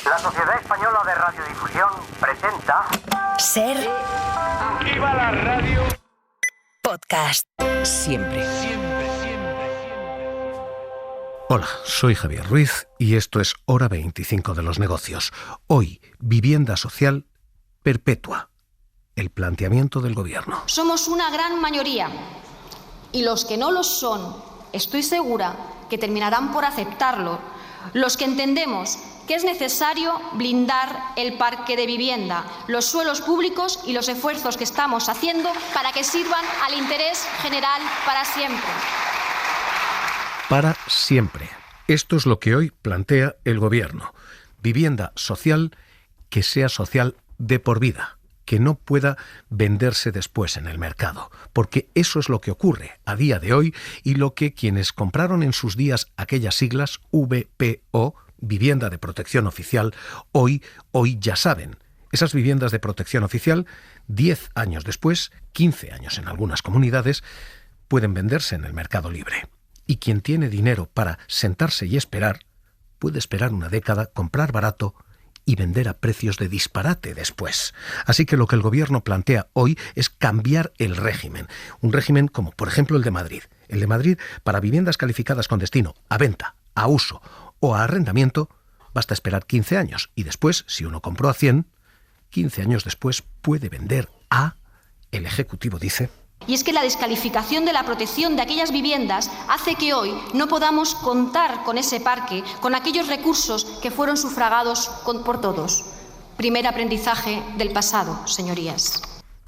La Sociedad Española de Radiodifusión presenta... Ser... ¡Viva la radio! Podcast. Siempre. Hola, soy Javier Ruiz y esto es Hora 25 de los negocios. Hoy, vivienda social perpetua. El planteamiento del gobierno. Somos una gran mayoría y los que no lo son, estoy segura que terminarán por aceptarlo. Los que entendemos que es necesario blindar el parque de vivienda, los suelos públicos y los esfuerzos que estamos haciendo para que sirvan al interés general para siempre. Para siempre. Esto es lo que hoy plantea el gobierno. Vivienda social que sea social de por vida, que no pueda venderse después en el mercado, porque eso es lo que ocurre a día de hoy y lo que quienes compraron en sus días aquellas siglas VPO, Vivienda de Protección Oficial, hoy ya saben. Esas viviendas de protección oficial, 10 años después, 15 años en algunas comunidades, pueden venderse en el mercado libre. Y quien tiene dinero para sentarse y esperar, puede esperar una década, comprar barato y vender a precios de disparate después. Así que lo que el gobierno plantea hoy es cambiar el régimen. Un régimen como, por ejemplo, el de Madrid. El de Madrid, para viviendas calificadas con destino a venta, a uso o a arrendamiento, basta esperar 15 años. Y después, si uno compró a 100, 15 años después puede vender a... El Ejecutivo dice... Y es que la descalificación de la protección de aquellas viviendas hace que hoy no podamos contar con ese parque, con aquellos recursos que fueron sufragados por todos. Primer aprendizaje del pasado, señorías.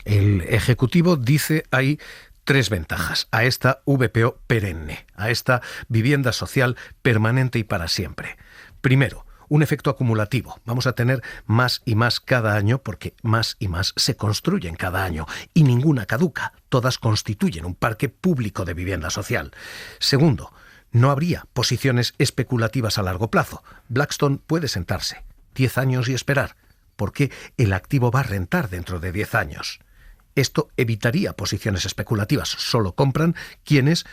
El Ejecutivo dice hay 3 ventajas a esta VPO perenne, a esta vivienda social permanente y para siempre. Primero, un efecto acumulativo. Vamos a tener más y más cada año porque más y más se construyen cada año y ninguna caduca. Todas constituyen un parque público de vivienda social. Segundo, no habría posiciones especulativas a largo plazo. Blackstone puede sentarse 10 años y esperar porque el activo va a rentar dentro de 10 años. Esto evitaría posiciones especulativas. Solo compran quienes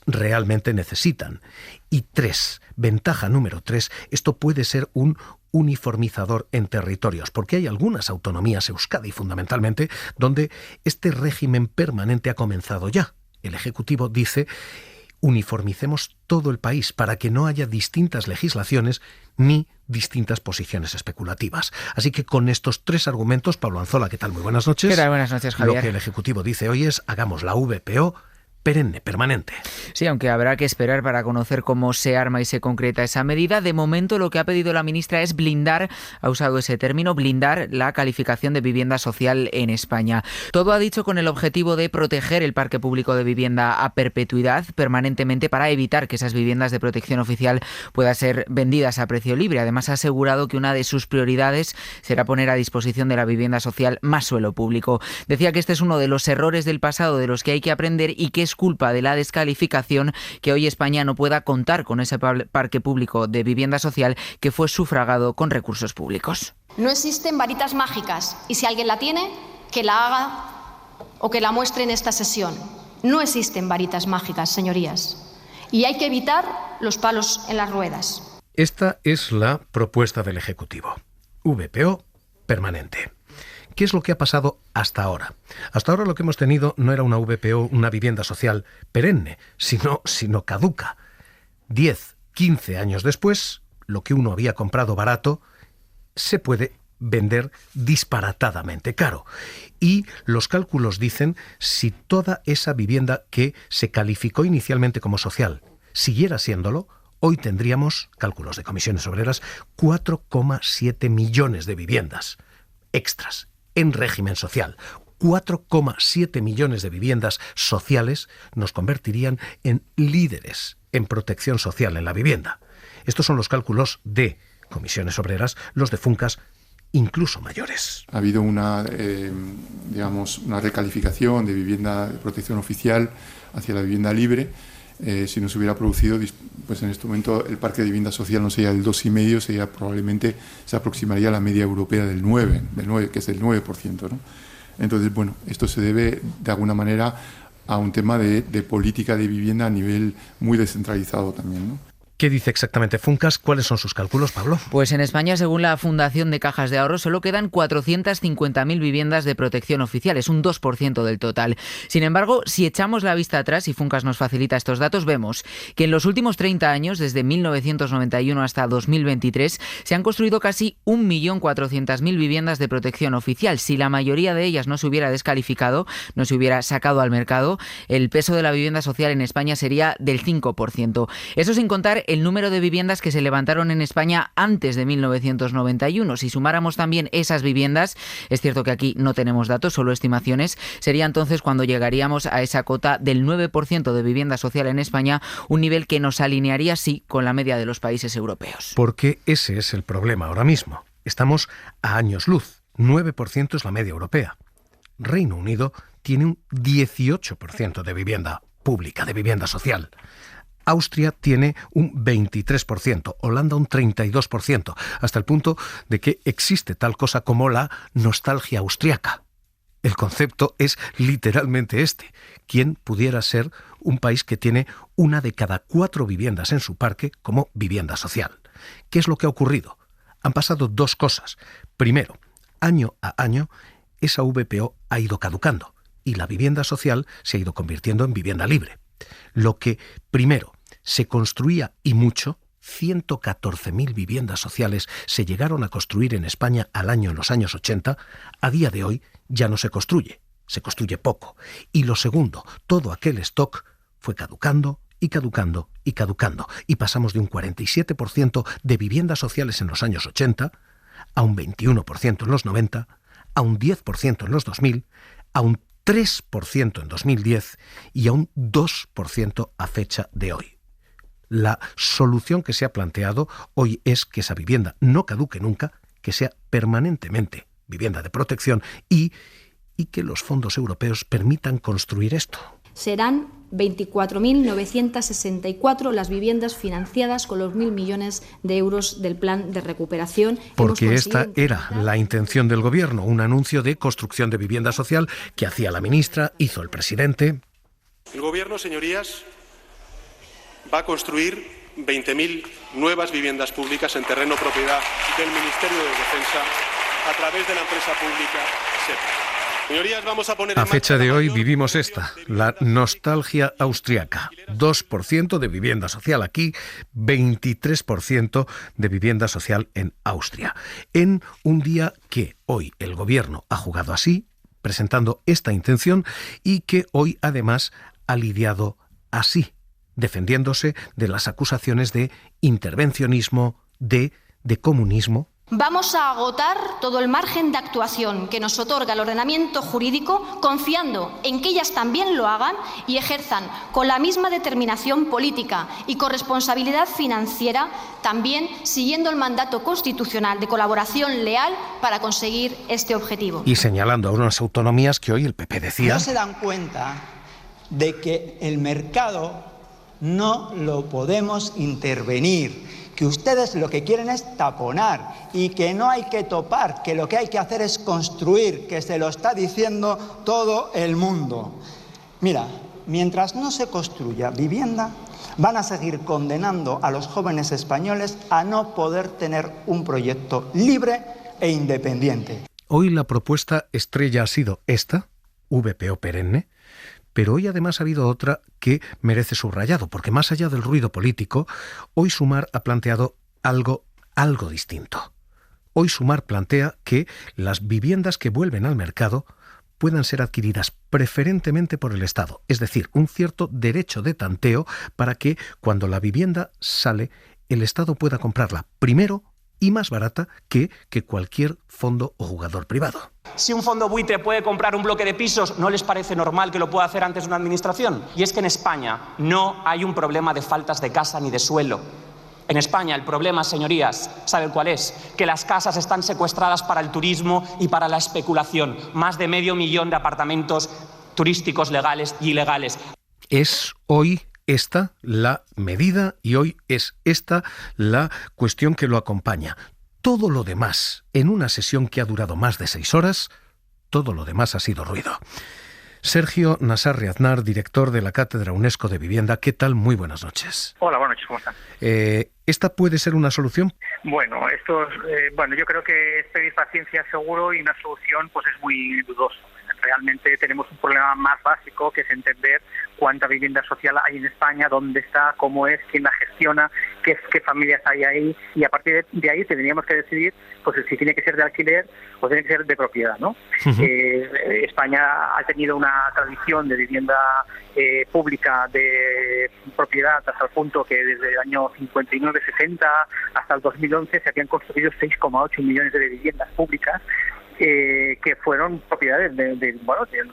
realmente necesitan. Y 3, ventaja número 3, esto puede ser un uniformizador en territorios, porque hay algunas autonomías, Euskadi fundamentalmente, donde este régimen permanente ha comenzado ya. El Ejecutivo dice: uniformicemos todo el país para que no haya distintas legislaciones ni distintas posiciones especulativas. Así que con estos 3 argumentos, Pablo Anzola, ¿qué tal? Muy buenas noches. ¿Qué tal? Buenas noches, Javier. Lo que el Ejecutivo dice hoy es: hagamos la VPO perenne, permanente. Sí, aunque habrá que esperar para conocer cómo se arma y se concreta esa medida. De momento, lo que ha pedido la ministra es blindar, ha usado ese término, blindar la calificación de vivienda social en España. Todo ha dicho con el objetivo de proteger el parque público de vivienda a perpetuidad permanentemente para evitar que esas viviendas de protección oficial puedan ser vendidas a precio libre. Además, ha asegurado que una de sus prioridades será poner a disposición de la vivienda social más suelo público. Decía que este es uno de los errores del pasado de los que hay que aprender y que es culpa de la descalificación que hoy España no pueda contar con ese parque público de vivienda social que fue sufragado con recursos públicos. No existen varitas mágicas y si alguien la tiene, que la haga o que la muestre en esta sesión. No existen varitas mágicas, señorías, y hay que evitar los palos en las ruedas. Esta es la propuesta del Ejecutivo. VPO permanente. ¿Qué es lo que ha pasado hasta ahora? Hasta ahora lo que hemos tenido no era una VPO, una vivienda social perenne, sino caduca. 10, 15 años después, lo que uno había comprado barato se puede vender disparatadamente caro. Y los cálculos dicen, si toda esa vivienda que se calificó inicialmente como social siguiera siéndolo, hoy tendríamos, cálculos de Comisiones Obreras, 4,7 millones de viviendas extras en régimen social. 4,7 millones de viviendas sociales nos convertirían en líderes en protección social en la vivienda. Estos son los cálculos de Comisiones Obreras, los de Funcas, incluso mayores. Ha habido una recalificación de vivienda de protección oficial hacia la vivienda libre. Si no se hubiera producido, pues en este momento el parque de vivienda social no sería del 2,5%, probablemente se aproximaría a la media europea del 9%, que es del 9%, ¿no? Entonces, bueno, esto se debe de alguna manera a un tema de política de vivienda a nivel muy descentralizado también, ¿no? ¿Qué dice exactamente Funcas? ¿Cuáles son sus cálculos, Pablo? Pues en España, según la Fundación de Cajas de Ahorro, solo quedan 450.000 viviendas de protección oficial, es un 2% del total. Sin embargo, si echamos la vista atrás, y Funcas nos facilita estos datos, vemos que en los últimos 30 años, desde 1991 hasta 2023, se han construido casi 1.400.000 viviendas de protección oficial. Si la mayoría de ellas no se hubiera descalificado, no se hubiera sacado al mercado, el peso de la vivienda social en España sería del 5%. Eso sin contar el número de viviendas que se levantaron en España antes de 1991. Si sumáramos también esas viviendas, es cierto que aquí no tenemos datos, solo estimaciones, sería entonces cuando llegaríamos a esa cota del 9% de vivienda social en España, un nivel que nos alinearía, sí, con la media de los países europeos. Porque ese es el problema ahora mismo. Estamos a años luz. 9% es la media europea. Reino Unido tiene un 18% de vivienda pública, de vivienda social. Austria tiene un 23%, Holanda un 32%, hasta el punto de que existe tal cosa como la nostalgia austriaca. El concepto es literalmente este. ¿Quién pudiera ser un país que tiene 1 de cada 4 viviendas en su parque como vivienda social? ¿Qué es lo que ha ocurrido? Han pasado 2 cosas. Primero, año a año, esa VPO ha ido caducando y la vivienda social se ha ido convirtiendo en vivienda libre. Lo que primero se construía y mucho, 114.000 viviendas sociales se llegaron a construir en España al año en los años 80, a día de hoy ya no se construye poco. Y lo segundo, todo aquel stock fue caducando y caducando y caducando, y pasamos de un 47% de viviendas sociales en los años 80 a un 21% en los 90, a un 10% en los 2000, a un 3% en 2010 y a un 2% a fecha de hoy. La solución que se ha planteado hoy es que esa vivienda no caduque nunca, que sea permanentemente vivienda de protección y que los fondos europeos permitan construir esto. Serán 24.964 las viviendas financiadas con los 1.000 millones de euros del plan de recuperación. Porque esta era la intención del gobierno, un anuncio de construcción de vivienda social que hacía la ministra, hizo el presidente. El gobierno, señorías, va a construir 20.000 nuevas viviendas públicas en terreno propiedad del Ministerio de Defensa a través de la empresa pública SEPA. Señorías, vamos a poner a fecha de hoy vivimos esta, la nostalgia austriaca. 2% de vivienda social aquí, 23% de vivienda social en Austria. En un día que hoy el gobierno ha jugado así, presentando esta intención, y que hoy además ha lidiado así, defendiéndose de las acusaciones de intervencionismo, de comunismo. Vamos a agotar todo el margen de actuación que nos otorga el ordenamiento jurídico, confiando en que ellas también lo hagan y ejerzan con la misma determinación política y corresponsabilidad financiera, también siguiendo el mandato constitucional de colaboración leal para conseguir este objetivo. Y señalando a unas autonomías que hoy el PP decía... No se dan cuenta de que el mercado no lo podemos intervenir, que ustedes lo que quieren es taponar y que no hay que topar, que lo que hay que hacer es construir, que se lo está diciendo todo el mundo. Mira, mientras no se construya vivienda, van a seguir condenando a los jóvenes españoles a no poder tener un proyecto libre e independiente. Hoy la propuesta estrella ha sido esta, VPO perenne, pero hoy además ha habido otra que merece subrayado, porque más allá del ruido político, hoy Sumar ha planteado algo distinto. Hoy Sumar plantea que las viviendas que vuelven al mercado puedan ser adquiridas preferentemente por el Estado, es decir, un cierto derecho de tanteo para que cuando la vivienda sale, el Estado pueda comprarla primero y más barata que cualquier fondo o jugador privado. Si un fondo buitre puede comprar un bloque de pisos, ¿no les parece normal que lo pueda hacer antes de una administración? Y es que en España no hay un problema de faltas de casa ni de suelo. En España el problema, señorías, ¿saben cuál es? Que las casas están secuestradas para el turismo y para la especulación. Más de 500.000 de apartamentos turísticos legales y ilegales. Es hoy esta la medida y hoy es esta la cuestión que lo acompaña. Todo lo demás, en una sesión que ha durado más de 6 horas, todo lo demás ha sido ruido. Sergio Nassarri Aznar, director de la Cátedra UNESCO de Vivienda. ¿Qué tal? Muy buenas noches. Hola, buenas noches, ¿cómo están? ¿Esta puede ser una solución? Bueno, yo creo que es pedir paciencia seguro y una solución pues es muy dudoso. Realmente tenemos un problema más básico, que es entender cuánta vivienda social hay en España, dónde está, cómo es, quién la gestiona, qué familias hay ahí, y a partir de ahí tendríamos que decidir pues si tiene que ser de alquiler o tiene que ser de propiedad, ¿no? Uh-huh. España ha tenido una tradición de vivienda pública de propiedad hasta el punto que desde el año 59-60 hasta el 2011 se habían construido 6,8 millones de viviendas públicas que fueron propiedades de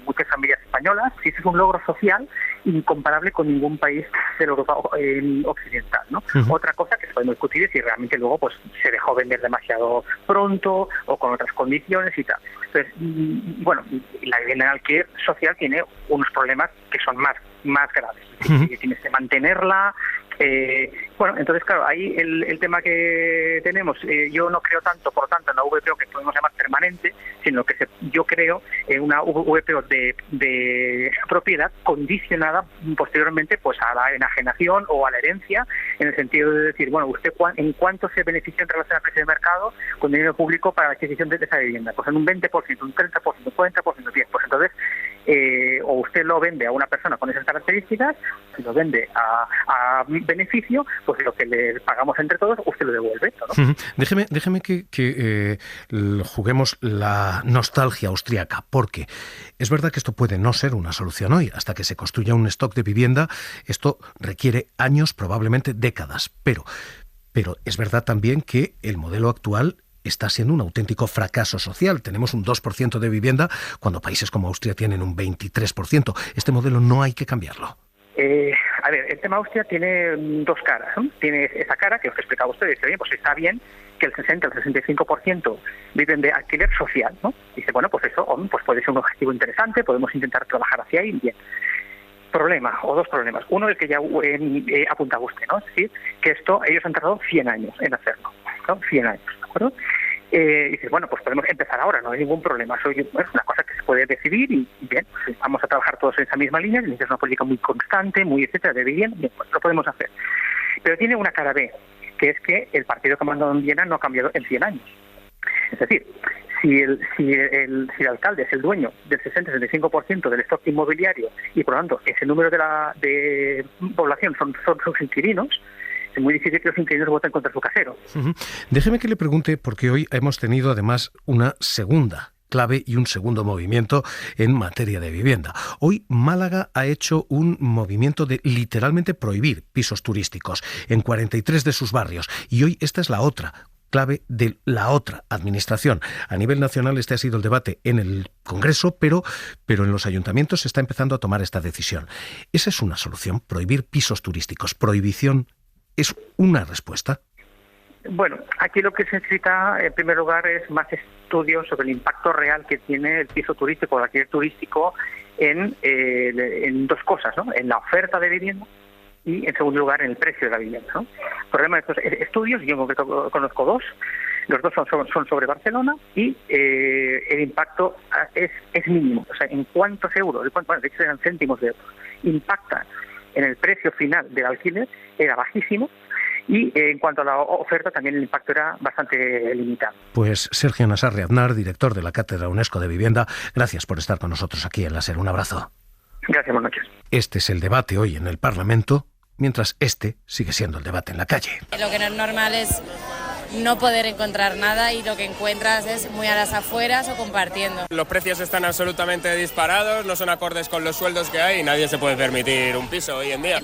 muchas familias españolas. Y eso es un logro social incomparable con ningún país de la Europa occidental, ¿no? Uh-huh. Otra cosa que se puede discutir es si realmente luego pues se dejó vender demasiado pronto o con otras condiciones y tal. Entonces, la vivienda en alquiler social tiene unos problemas que son más graves. Uh-huh. Tienes que mantenerla. Entonces, claro, ahí el tema que tenemos, yo no creo tanto, por tanto, en la VPO que podemos llamar permanente, sino que yo creo en una VPO de propiedad condicionada posteriormente pues a la enajenación o a la herencia, en el sentido de decir, usted en cuánto se beneficia en relación al precio de mercado con dinero público para la adquisición de esa vivienda, pues en un 20%, un 30%, un 40%, 10%. Entonces, o usted lo vende a una persona con esas características, si lo vende a beneficio, pues lo que le pagamos entre todos, usted lo devuelve, ¿no? Uh-huh. Déjeme que juguemos la nostalgia austríaca, porque es verdad que esto puede no ser una solución hoy. Hasta que se construya un stock de vivienda, esto requiere años, probablemente décadas, pero es verdad también que el modelo actual está siendo un auténtico fracaso social. Tenemos un 2% de vivienda cuando países como Austria tienen un 23%. Este modelo no hay que cambiarlo. El tema Austria tiene dos caras, ¿no? Tiene esa cara que os he explicado a ustedes, que pues está bien que el 60, el 65% viven de alquiler social, ¿no? Dice, pues eso pues puede ser un objetivo interesante, podemos intentar trabajar hacia ahí, bien. Dos problemas. Uno, el que ya apuntaba usted, ¿no? Es decir, que ellos han tardado 100 años en hacerlo, ¿no? 100 años, ¿de acuerdo? Dices, pues podemos empezar ahora, no hay ningún problema. Es una cosa que se puede decidir y bien, pues vamos a trabajar todos en esa misma línea, es una política muy constante, muy etcétera, de vivienda, bien, pues lo podemos hacer. Pero tiene una cara B, que es que el partido que ha mandado en Viena no ha cambiado en 100 años. Es decir, si el alcalde es el dueño del 60-65% del stock inmobiliario y por lo tanto ese número de población son sus inquilinos, es muy difícil que los inquilinos voten contra su casero. Uh-huh. Déjeme que le pregunte, porque hoy hemos tenido además una segunda clave y un segundo movimiento en materia de vivienda. Hoy Málaga ha hecho un movimiento de literalmente prohibir pisos turísticos en 43 de sus barrios, y hoy esta es la otra clave de la otra administración. A nivel nacional este ha sido el debate en el Congreso, pero en los ayuntamientos se está empezando a tomar esta decisión. ¿Esa es una solución? ¿Prohibir pisos turísticos? ¿Prohibición es una respuesta? Aquí lo que se necesita en primer lugar es más estudios sobre el impacto real que tiene el piso turístico o el alquiler turístico en dos cosas, ¿no? En la oferta de vivienda y en segundo lugar en el precio de la vivienda, ¿no? El problema de estos estudios, yo en concreto conozco dos, los dos son sobre Barcelona y el impacto es mínimo. O sea, en cuántos euros, de hecho eran céntimos de euros, impacta en el precio final del alquiler, era bajísimo, y en cuanto a la oferta también el impacto era bastante limitado. Pues Sergio Nassarri Aznar, director de la Cátedra UNESCO de Vivienda, gracias por estar con nosotros aquí en la SER. Un abrazo. Gracias, buenas noches. Este es el debate hoy en el Parlamento, mientras este sigue siendo el debate en la calle. Lo que no es normal es no poder encontrar nada y lo que encuentras es muy a las afueras o compartiendo. Los precios están absolutamente disparados, no son acordes con los sueldos que hay y nadie se puede permitir un piso hoy en día.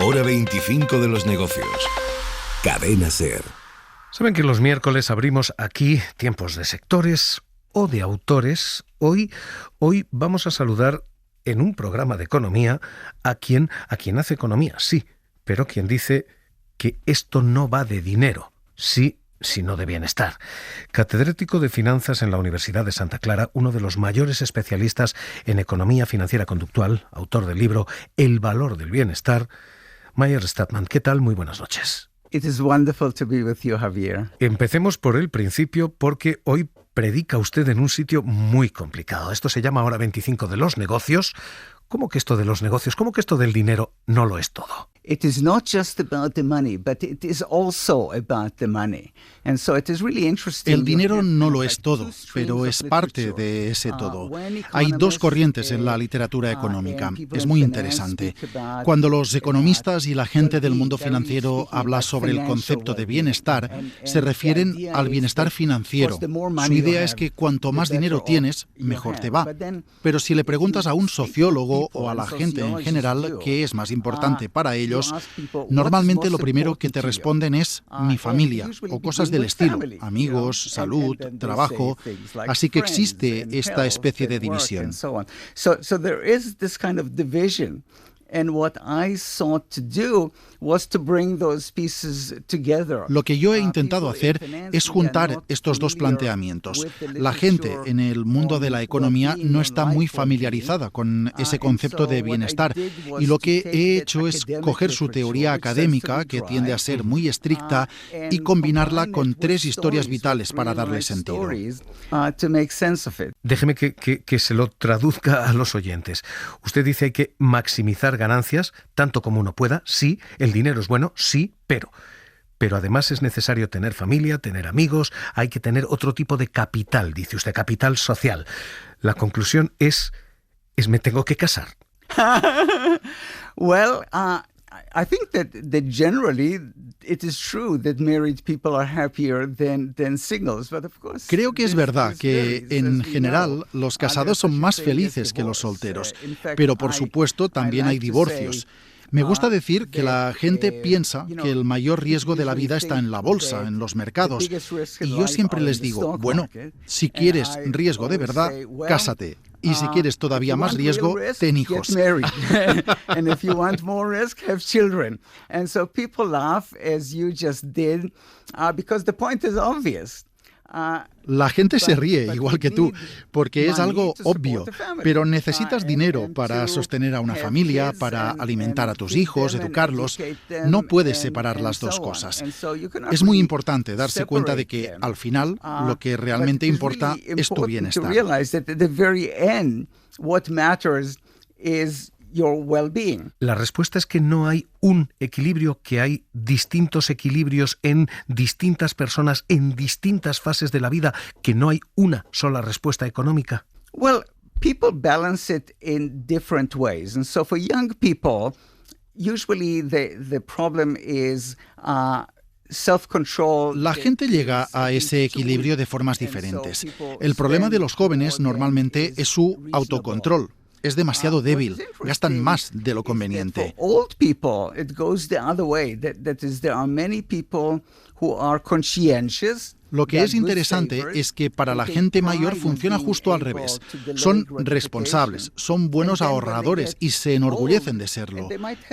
Hora 25 de los negocios. Cadena SER. Saben que los miércoles abrimos aquí tiempos de sectores o de autores. Hoy vamos a saludar en un programa de economía a quien hace economía, sí, pero quien dice que esto no va de dinero, sí, sino de bienestar. Catedrático de Finanzas en la Universidad de Santa Clara, uno de los mayores especialistas en economía financiera conductual, autor del libro El valor del bienestar, Meyer Statman. ¿Qué tal? Muy buenas noches. It is wonderful to be with you, Javier. Empecemos por el principio, porque hoy predica usted en un sitio muy complicado. Esto se llama Hora 25 de los negocios. ¿Cómo que esto de los negocios, cómo que esto del dinero no lo es todo? It is not just about the money, but it is also about the money. And so it is really interesting. El dinero no lo es todo, pero es parte de ese todo. Hay dos corrientes en la literatura económica. Es muy interesante. Cuando los economistas y la gente del mundo financiero habla sobre el concepto de bienestar, se refieren al bienestar financiero. Su idea es que cuanto más dinero tienes, mejor te va. Pero si le preguntas a un sociólogo o a la gente en general qué es más importante para ellos, normalmente lo primero que te responden es mi familia o cosas del estilo, amigos, salud, trabajo. Así que existe esta especie de división. And what I sought to do was to bring those pieces together. Lo que yo he intentado hacer es juntar estos dos planteamientos. La gente en el mundo de la economía no está muy familiarizada con ese concepto de bienestar, y lo que he hecho es coger su teoría académica, que tiende a ser muy estricta, y combinarla con tres historias vitales para darle sentido. Déjeme que se lo traduzca a los oyentes. Usted dice hay que maximizar ganancias tanto como uno pueda. Sí, el dinero es bueno, sí, pero además es necesario tener familia, tener amigos, hay que tener otro tipo de capital, dice usted, capital social. La conclusión es me tengo que casar. Well, I think that generally it is true that married people are happier than singles, but of course. Creo que es verdad que en general los casados son más felices que los solteros, pero por supuesto también hay divorcios. Me gusta decir que la gente piensa que el mayor riesgo de la vida está en la bolsa, en los mercados. Y yo siempre les digo, bueno, si quieres riesgo de verdad, cásate. Y si quieres todavía más riesgo, ten hijos. And if you want more risk, have children. And so people laugh as you just did, because the point is obvious. La gente se ríe, igual que tú, porque es algo obvio, pero necesitas dinero para sostener a una familia, para alimentar a tus hijos, educarlos. No puedes separar las dos cosas. Es muy importante darse cuenta de que, al final, lo que realmente importa es tu bienestar. Your well-being. La respuesta es que no hay un equilibrio, que hay distintos equilibrios en distintas personas, en distintas fases de la vida, que no hay una sola respuesta económica. Well, people balance it in different ways. And so for young people, usually the problem is self-control. La gente llega a ese equilibrio de formas diferentes. El problema de los jóvenes normalmente es su autocontrol. Es demasiado débil, gastan más de lo conveniente. Lo que es interesante es que para la gente mayor funciona justo al revés. Son responsables, son buenos ahorradores y se enorgullecen de serlo.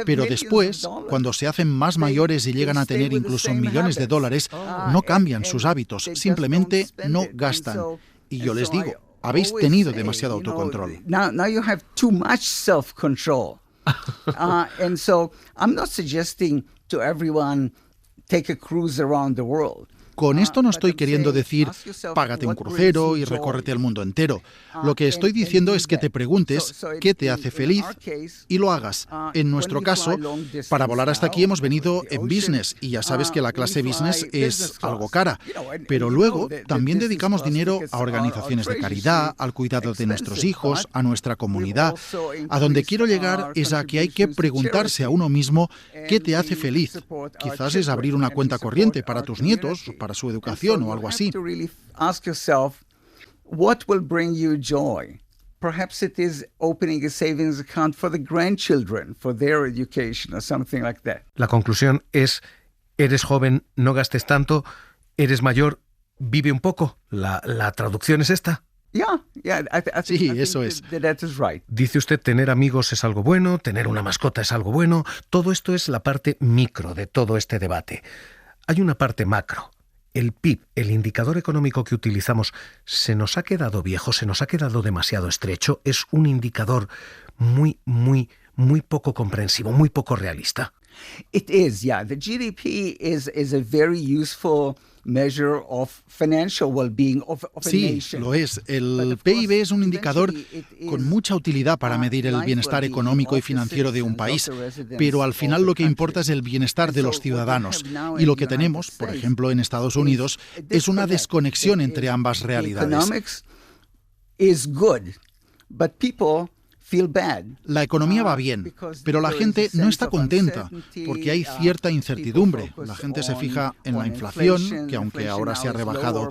Pero después, cuando se hacen más mayores y llegan a tener incluso millones de dólares, no cambian sus hábitos, simplemente no gastan. Y yo les digo, habéis tenido demasiado autocontrol. Now you have too much self-control. And so I'm not suggesting to everyone take a cruise around the world. Con esto no estoy queriendo decir, págate un crucero y recórrete el mundo entero. Lo que estoy diciendo es que te preguntes qué te hace feliz y lo hagas. En nuestro caso, para volar hasta aquí hemos venido en business y ya sabes que la clase business es algo cara. Pero luego también dedicamos dinero a organizaciones de caridad, al cuidado de nuestros hijos, a nuestra comunidad. A donde quiero llegar es a que hay que preguntarse a uno mismo qué te hace feliz. Quizás es abrir una cuenta corriente para tus nietos, para su educación o algo así. Ask yourself, what will bring you joy? Perhaps it is opening a savings account for the grandchildren, for their education or something like that. La conclusión es, eres joven, no gastes tanto, eres mayor, vive un poco. La traducción es esta. Sí, eso es. That is right. Dice usted, tener amigos es algo bueno, tener una mascota es algo bueno. Todo esto es la parte micro de todo este debate. Hay una parte macro. El PIB, el indicador económico que utilizamos, se nos ha quedado viejo, se nos ha quedado demasiado estrecho. Es un indicador muy poco comprensivo, muy poco realista. It is, yeah. The GDP is a very useful Sí, lo es. El PIB es un indicador con mucha utilidad para medir el bienestar económico y financiero de un país, pero al final lo que importa es el bienestar de los ciudadanos. Y lo que tenemos, por ejemplo, en Estados Unidos, es una desconexión entre ambas realidades. La economía va bien, pero la gente no está contenta porque hay cierta incertidumbre. La gente se fija en la inflación, que aunque ahora se ha rebajado,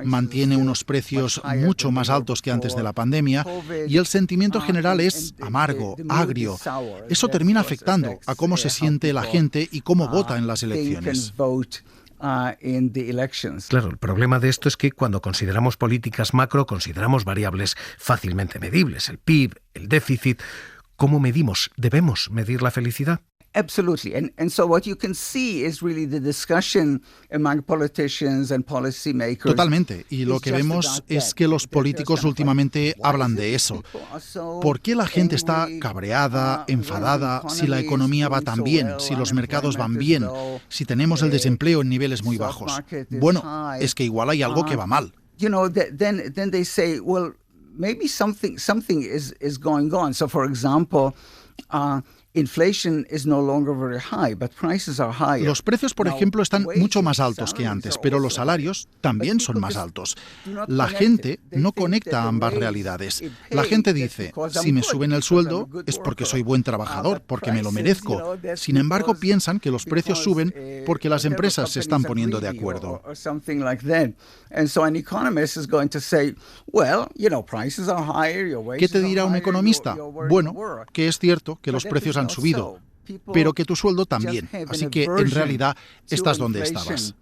mantiene unos precios mucho más altos que antes de la pandemia, y el sentimiento general es amargo, agrio. Eso termina afectando a cómo se siente la gente y cómo vota en las elecciones. Claro, el problema de esto es que cuando consideramos políticas macro, consideramos variables fácilmente medibles, el PIB, el déficit. ¿Cómo medimos? ¿Debemos medir la felicidad? Absolutely. And so what you can see is really the discussion among politicians and policymakers. Totalmente. Y lo que vemos es que los políticos últimamente hablan de eso. ¿Por qué la gente está cabreada, enfadada, si la economía va tan bien, si los mercados van bien, si tenemos el desempleo en niveles muy bajos? Bueno, es que igual hay algo que va mal. You know, then they say, well, maybe something is going on. So for example, inflation is no longer very high, but prices are higher. Los precios, por ejemplo, están mucho más altos que antes, pero los salarios también son más altos. La gente no conecta ambas realidades. La gente dice, si me suben el sueldo es porque soy buen trabajador, porque me lo merezco. Sin embargo, piensan que los precios suben porque las empresas se están poniendo de acuerdo. ¿Qué te dirá un economista? Bueno, que es cierto que los precios han subido, pero que tu sueldo también. Así que, en realidad, estás donde estabas.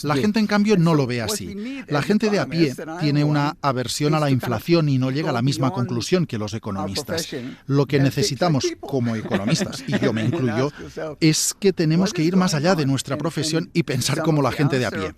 La gente, en cambio, no lo ve así. La gente de a pie tiene una aversión a la inflación y no llega a la misma conclusión que los economistas. Lo que necesitamos como economistas, y yo me incluyo, es que tenemos que ir más allá de nuestra profesión y pensar como la gente de a pie.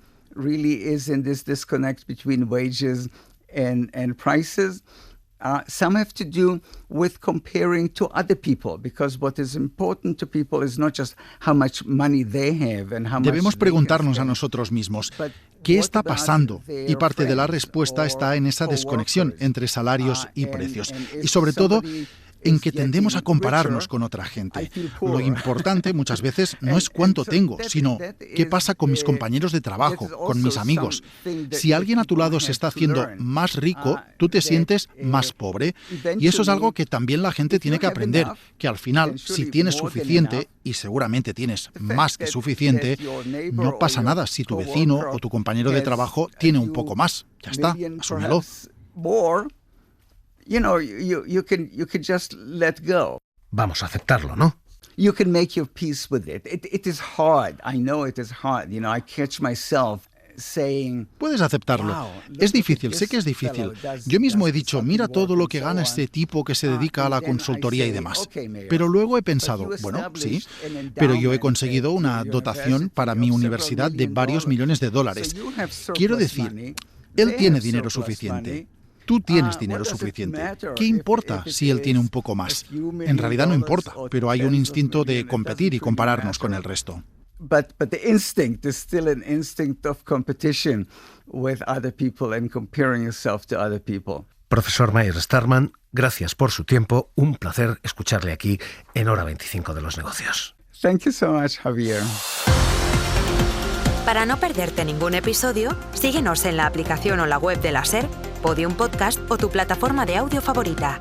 Some have to do with comparing to other people, because what is important to people is not just how much money they have and how much. Debemos preguntarnos a nosotros mismos, ¿qué está pasando? Y parte de la respuesta está en esa desconexión entre salarios y precios. Y sobre todo, en que tendemos a compararnos con otra gente. Lo importante muchas veces no es cuánto tengo, sino qué pasa con mis compañeros de trabajo, con mis amigos. Si alguien a tu lado se está haciendo más rico, tú te sientes más pobre. Y eso es algo que también la gente tiene que aprender, que al final, si tienes suficiente, y seguramente tienes más que suficiente, no pasa nada si tu vecino o tu compañero de trabajo tiene un poco más. Ya está, asúmelo. You know, you can just let go. Vamos a aceptarlo, ¿no? You can make your peace with it. It is hard. I know it is hard. You know, I catch myself saying, puedes aceptarlo. Es difícil, sé que es difícil. Yo mismo he dicho, mira todo lo que gana este tipo que se dedica a la consultoría y demás. Pero luego he pensado, bueno, sí, pero yo he conseguido una dotación para mi universidad de varios millones de dólares. Quiero decir, él tiene dinero suficiente. Tú tienes dinero suficiente. ¿Qué importa si él tiene un poco más? En realidad no importa, pero hay un instinto de competir y compararnos con el resto. But the instinct is still an instinct of competition with other people and comparing yourself to other people. Profesor Meyer Starman, gracias por su tiempo. Un placer escucharle aquí en Hora 25 de los Negocios. Thank you so much, Javier. Para no perderte ningún episodio, síguenos en la aplicación o la web de la SER, Podium Podcast o tu plataforma de audio favorita.